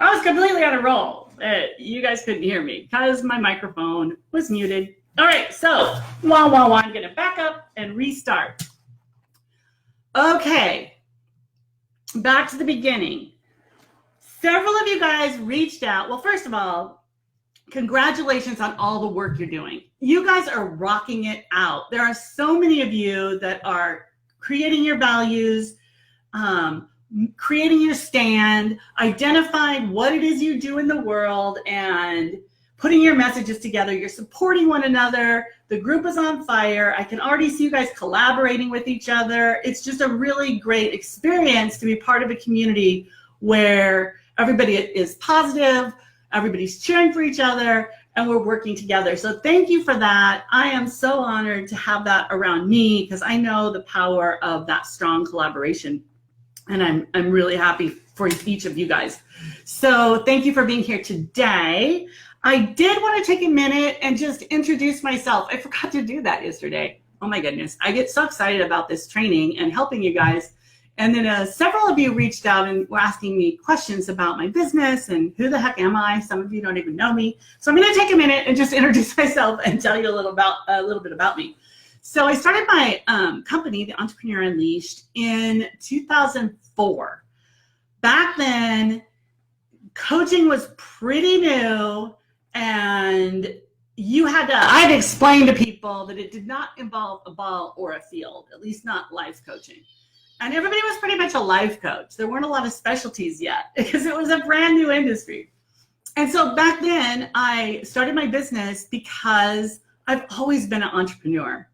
I was completely on a roll. You guys couldn't hear me because my microphone was muted. All right, so I'm going to back up and restart. Okay, back to the beginning. Several of you guys reached out. Well, first of all, congratulations on all the work you're doing. You guys are rocking it out. There are so many of you that are creating your values, creating your stand, identifying what it is you do in the world, and putting your messages together. You're supporting one another. The group is on fire. I can already see you guys collaborating with each other. It's just a really great experience to be part of a community where everybody is positive, everybody's cheering for each other, and we're working together. So thank you for that. I am so honored to have that around me because I know the power of that strong collaboration. And I'm really happy for each of you guys. So thank you for being here today. I did want to take a minute and just introduce myself. I forgot to do that yesterday. Oh my goodness. I get so excited about this training and helping you guys. And then several of you reached out and were asking me questions about my business and who the heck am I? Some of you don't even know me. So I'm going to take a minute and just introduce myself and tell you a little bit about me. So I started my company, The Entrepreneur Unleashed, in 2004. Back then, coaching was pretty new, and I'd explain to people that it did not involve a ball or a field, at least not life coaching. And everybody was pretty much a life coach. There weren't a lot of specialties yet because it was a brand new industry. And so back then, I started my business because I've always been an entrepreneur.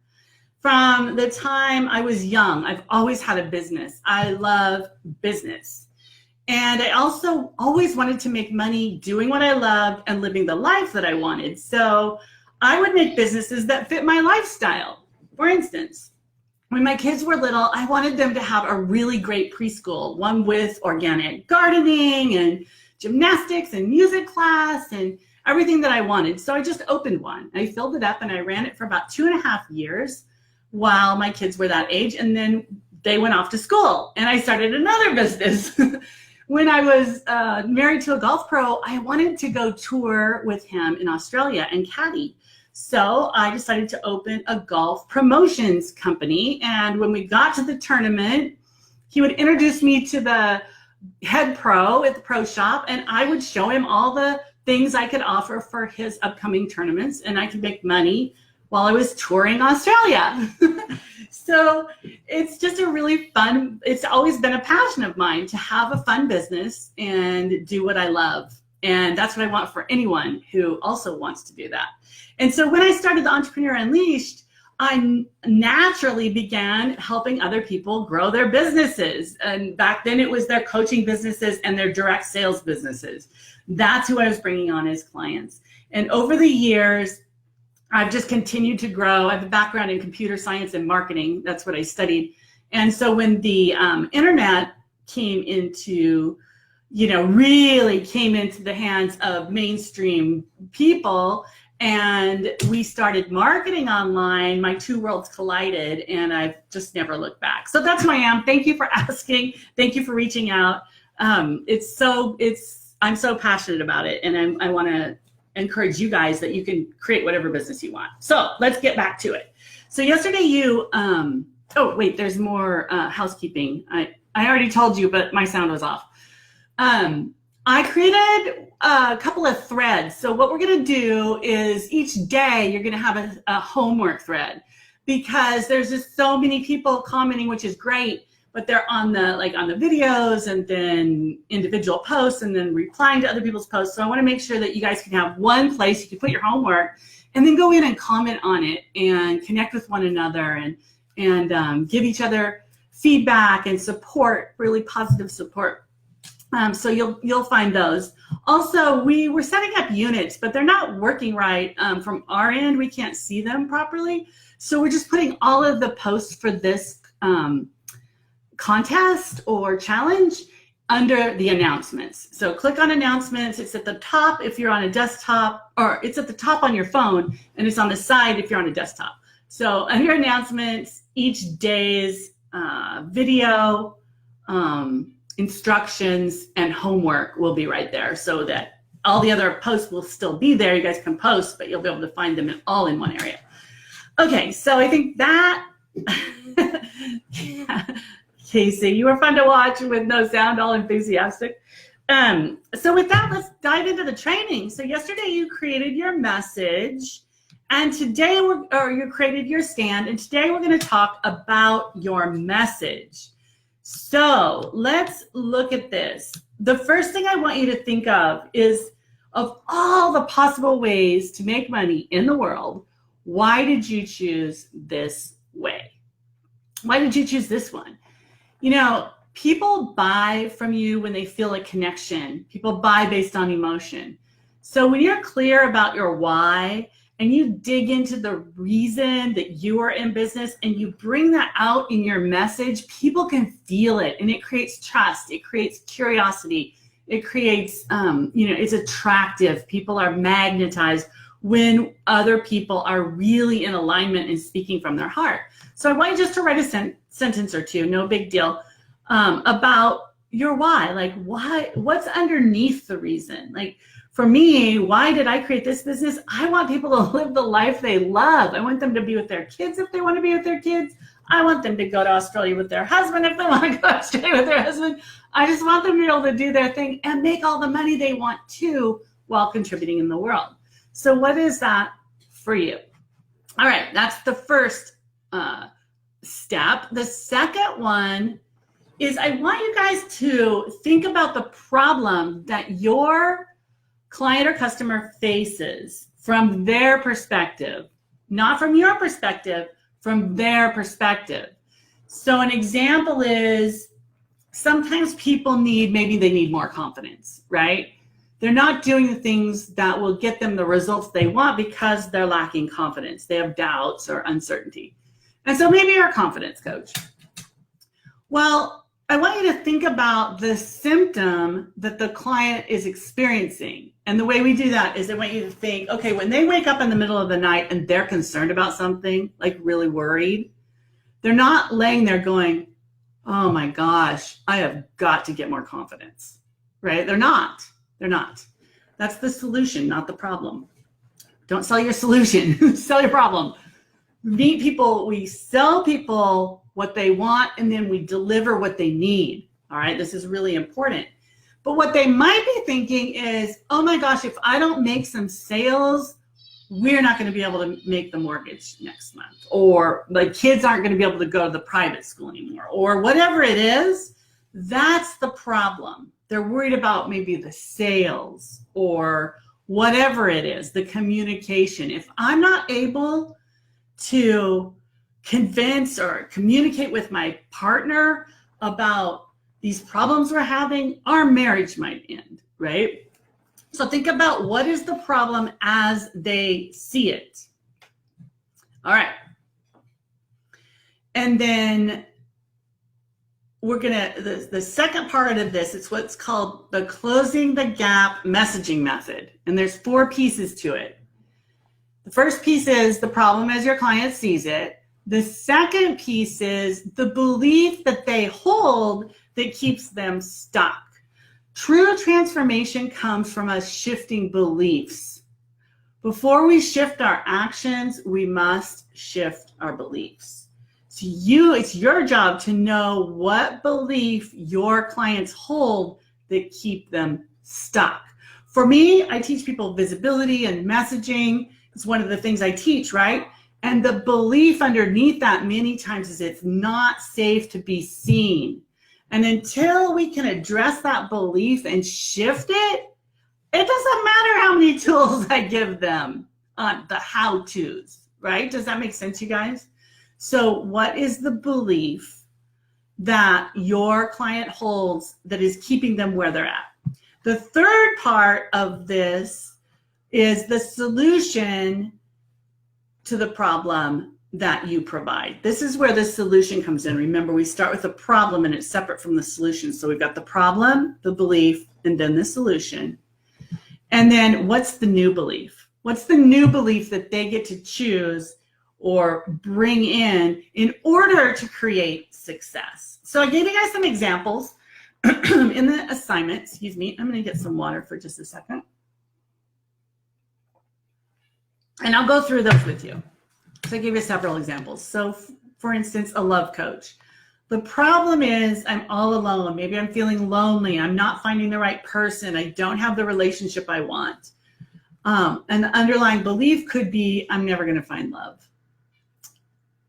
From the time I was young, I've always had a business. I love business. And I also always wanted to make money doing what I loved and living the life that I wanted. So I would make businesses that fit my lifestyle. For instance, when my kids were little, I wanted them to have a really great preschool, one with organic gardening and gymnastics and music class and everything that I wanted. So I just opened one. I filled it up and I ran it for about 2.5 years while my kids were that age. And then they went off to school and I started another business. When I was married to a golf pro, I wanted to go tour with him in Australia and caddy. So I decided to open a golf promotions company. And when we got to the tournament, he would introduce me to the head pro at the pro shop, and I would show him all the things I could offer for his upcoming tournaments, and I could make money while I was touring Australia. So it's just a really fun, it's always been a passion of mine to have a fun business and do what I love. And that's what I want for anyone who also wants to do that. And so when I started The Entrepreneur Unleashed, I naturally began helping other people grow their businesses. And back then it was their coaching businesses and their direct sales businesses. That's who I was bringing on as clients. And over the years, I've just continued to grow. I have a background in computer science and marketing. That's what I studied. And so when the internet came into, really came into the hands of mainstream people, and we started marketing online, my two worlds collided, and I've just never looked back. So that's who I am. Thank you for asking. Thank you for reaching out. I'm so passionate about it, and I want to encourage you guys that you can create whatever business you want. So let's get back to it. So yesterday oh wait, there's more housekeeping. I already told you, but my sound was off. I created a couple of threads. So what we're going to do is each day you're going to have a homework thread, because there's just so many people commenting, which is great, but they're on the videos and then individual posts and then replying to other people's posts. So I want to make sure that you guys can have one place you can put your homework and then go in and comment on it and connect with one another and give each other feedback and support, really positive support. So you'll find those. Also, we were setting up units, but they're not working right from our end. We can't see them properly. So we're just putting all of the posts for this contest or challenge under the announcements. So click on announcements. It's at the top if you're on a desktop, or it's at the top on your phone, and it's on the side if you're on a desktop. So under announcements, each day's video, instructions and homework will be right there, so that all the other posts will still be there. You guys can post, but you'll be able to find them all in one area. Okay, so I think that, Casey, you were fun to watch with no sound, all enthusiastic. So with that, let's dive into the training. So yesterday you created your message, and today you created your stand, and today we're going to talk about your message. So let's look at this. The first thing I want you to think of is, of all the possible ways to make money in the world, why did you choose this way? Why did you choose this one? You know, people buy from you when they feel a connection. People buy based on emotion. So when you're clear about your why and you dig into the reason that you are in business and you bring that out in your message, people can feel it, and it creates trust. It creates curiosity. It creates, it's attractive. People are magnetized when other people are really in alignment and speaking from their heart. So I want you just to write a sentence or two, no big deal, about your why. Like, what's underneath the reason? Like, for me, why did I create this business? I want people to live the life they love. I want them to be with their kids if they want to be with their kids. I want them to go to Australia with their husband if they want to go to Australia with their husband. I just want them to be able to do their thing and make all the money they want to while contributing in the world. So what is that for you? All right, that's the first step. The second one is I want you guys to think about the problem that your client or customer faces from their perspective, not from your perspective, from their perspective. So an example is sometimes people maybe they need more confidence, right? They're not doing the things that will get them the results they want because they're lacking confidence. They have doubts or uncertainty. And so maybe you're a confidence coach. Well, I want you to think about the symptom that the client is experiencing. And the way we do that is I want you to think, okay, when they wake up in the middle of the night and they're concerned about something, like really worried, they're not laying there going, oh my gosh, I have got to get more confidence, right? They're not. That's the solution, not the problem. Don't sell your solution, sell your problem. Meet people, we sell people what they want, and then we deliver what they need. All right, this is really important. But what they might be thinking is, oh my gosh, if I don't make some sales, we're not going to be able to make the mortgage next month, or my kids aren't going to be able to go to the private school anymore, or whatever it is. That's the problem. They're worried about maybe the sales or whatever it is, the communication. If I'm not able to convince or communicate with my partner about these problems we're having, our marriage might end, right? So think about what is the problem as they see it. All right. And then we're the second part of this, it's what's called the closing the gap messaging method. And there's 4 pieces to it. The first piece is the problem as your client sees it. The second piece is the belief that they hold that keeps them stuck. True transformation comes from us shifting beliefs. Before we shift our actions, we must shift our beliefs. So it's your job to know what belief your clients hold that keep them stuck. For me, I teach people visibility and messaging. It's one of the things I teach, right? And the belief underneath that many times is it's not safe to be seen. And until we can address that belief and shift it, it doesn't matter how many tools I give them on the how-tos, right? Does that make sense, you guys? So what is the belief that your client holds that is keeping them where they're at? The third part of this is the solution to the problem that you provide. This is where the solution comes in. Remember, we start with a problem and it's separate from the solution. So we've got the problem, the belief, and then the solution. And then what's the new belief? What's the new belief that they get to choose or bring in order to create success? So I gave you guys some examples. in the assignment, excuse me, I'm going to get some water for just a second. And I'll go through those with you. So I gave you several examples. So for instance, a love coach. The problem is I'm all alone. Maybe I'm feeling lonely. I'm not finding the right person. I don't have the relationship I want. And the underlying belief could be, I'm never going to find love.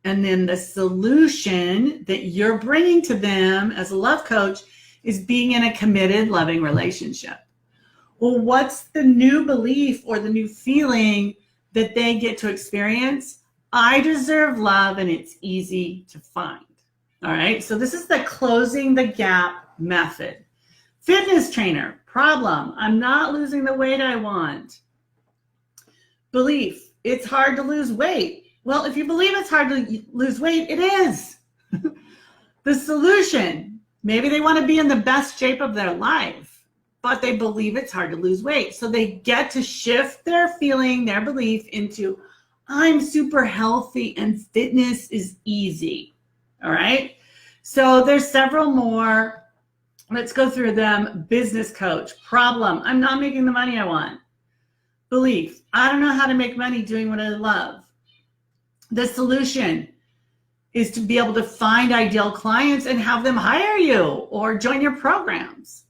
And then the solution that you're bringing to them as a love coach is being in a committed, loving relationship. Well, what's the new belief or the new feeling that they get to experience? I deserve love and it's easy to find. All right, so this is the closing the gap method. Fitness trainer, problem, I'm not losing the weight I want. Belief, it's hard to lose weight. Well, if you believe it's hard to lose weight, it is. The solution, maybe they want to be in the best shape of their life, but they believe it's hard to lose weight. So they get to shift their feeling, their belief into, I'm super healthy and fitness is easy. All right. So there's several more. Let's go through them. Business coach, problem, I'm not making the money I want. Belief, I don't know how to make money doing what I love. The solution is to be able to find ideal clients and have them hire you or join your programs.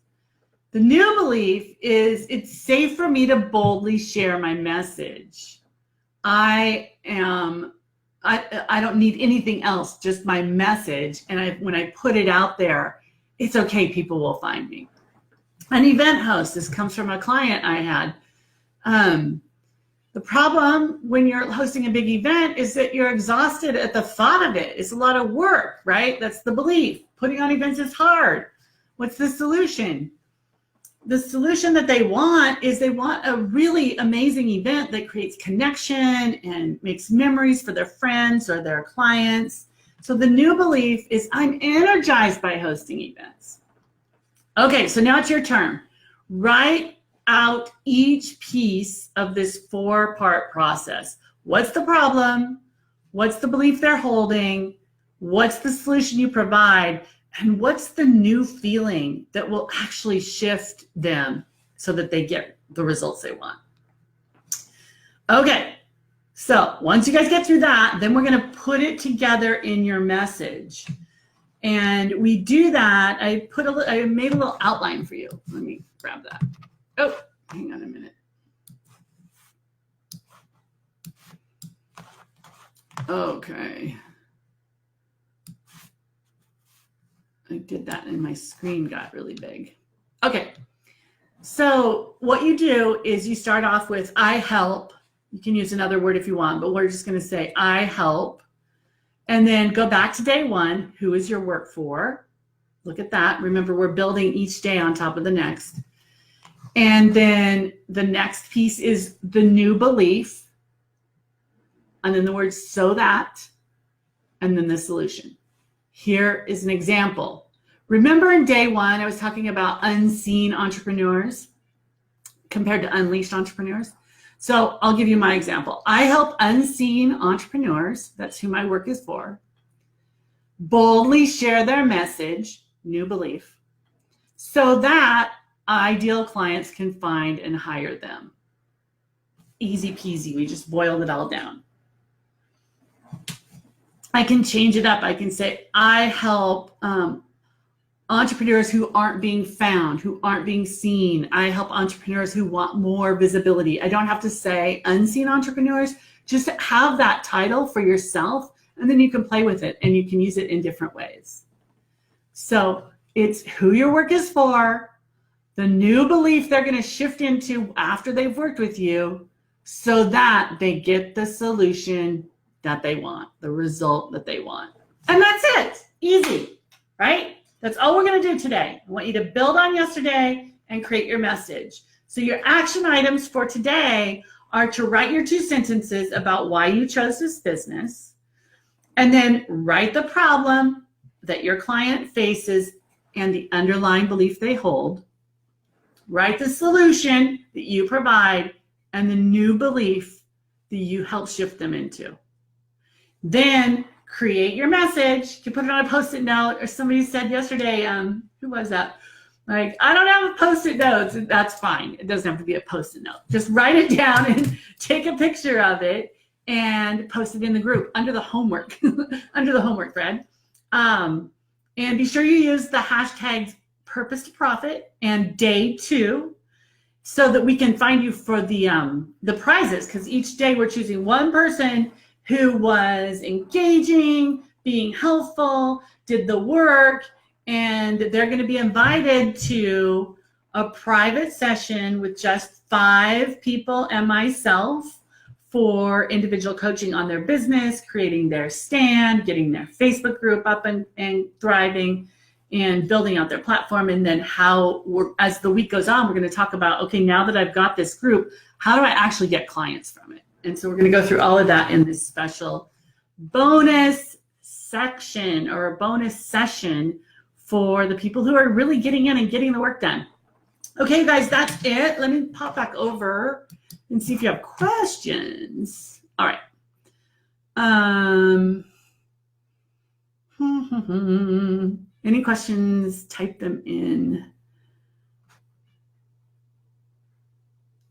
The new belief is it's safe for me to boldly share my message. I don't need anything else, just my message. And when I put it out there, it's okay, people will find me. An event host, this comes from a client I had. The problem when you're hosting a big event is that you're exhausted at the thought of it. It's a lot of work, right? That's the belief. Putting on events is hard. What's the solution? The solution that they want is they want a really amazing event that creates connection and makes memories for their friends or their clients. So the new belief is I'm energized by hosting events. Okay, so now it's your turn. Write out each piece of this 4-part process. What's the problem? What's the belief they're holding? What's the solution you provide? And what's the new feeling that will actually shift them so that they get the results they want? Okay, so once you guys get through that, then we're going to put it together in your message. And we do that. I made a little outline for you. Let me grab that. Oh, hang on a minute. Okay. I did that and my screen got really big. Okay. So what you do is you start off with I help. You can use another word if you want, but we're just going to say I help. And then go back to day 1. Who is your work for? Look at that. Remember, we're building each day on top of the next. And then the next piece is the new belief. And then the word so that. And then the solution. Here is an example. Remember in day 1, I was talking about unseen entrepreneurs compared to unleashed entrepreneurs. So I'll give you my example. I help unseen entrepreneurs, that's who my work is for, boldly share their message, new belief, so that ideal clients can find and hire them. Easy peasy, we just boiled it all down. I can change it up. I can say, I help entrepreneurs who aren't being found, who aren't being seen. I help entrepreneurs who want more visibility. I don't have to say unseen entrepreneurs. Just have that title for yourself, and then you can play with it, and you can use it in different ways. So it's who your work is for, the new belief they're going to shift into after they've worked with you so that they get the solution that they want, the result that they want. And that's it. Easy, right? That's all we're going to do today. I want you to build on yesterday and create your message. So your action items for today are to write your 2 sentences about why you chose this business, and then write the problem that your client faces and the underlying belief they hold. Write the solution that you provide and the new belief that you help shift them into. Then create your message. You can put it on a Post-it note, or somebody said yesterday, who was that? Like, I don't have Post-it notes. That's fine. It doesn't have to be a Post-it note. Just write it down and take a picture of it and post it in the group under the homework, under the homework thread. And be sure you use the hashtags purpose to profit and day 2 so that we can find you for the prizes, because each day we're choosing one person who was engaging, being helpful, did the work, and they're going to be invited to a private session with just 5 people and myself for individual coaching on their business, creating their stand, getting their Facebook group up and thriving, and building out their platform. And then as the week goes on, we're going to talk about, okay, now that I've got this group, how do I actually get clients from it? And so we're going to go through all of that in this special bonus section or a bonus session for the people who are really getting in and getting the work done. Okay, guys, that's it. Let me pop back over and see if you have questions. All right. Any questions, type them in.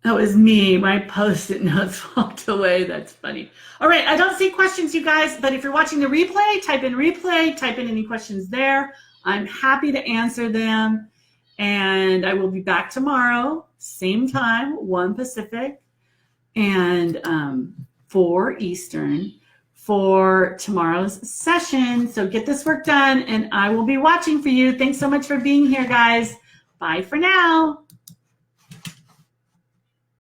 That was me. My Post-it notes walked away. That's funny. All right, I don't see questions, you guys, but if you're watching the replay, type in any questions there. I'm happy to answer them. And I will be back tomorrow, same time, 1 Pacific and 4 Eastern for tomorrow's session. So get this work done, and I will be watching for you. Thanks so much for being here, guys. Bye for now.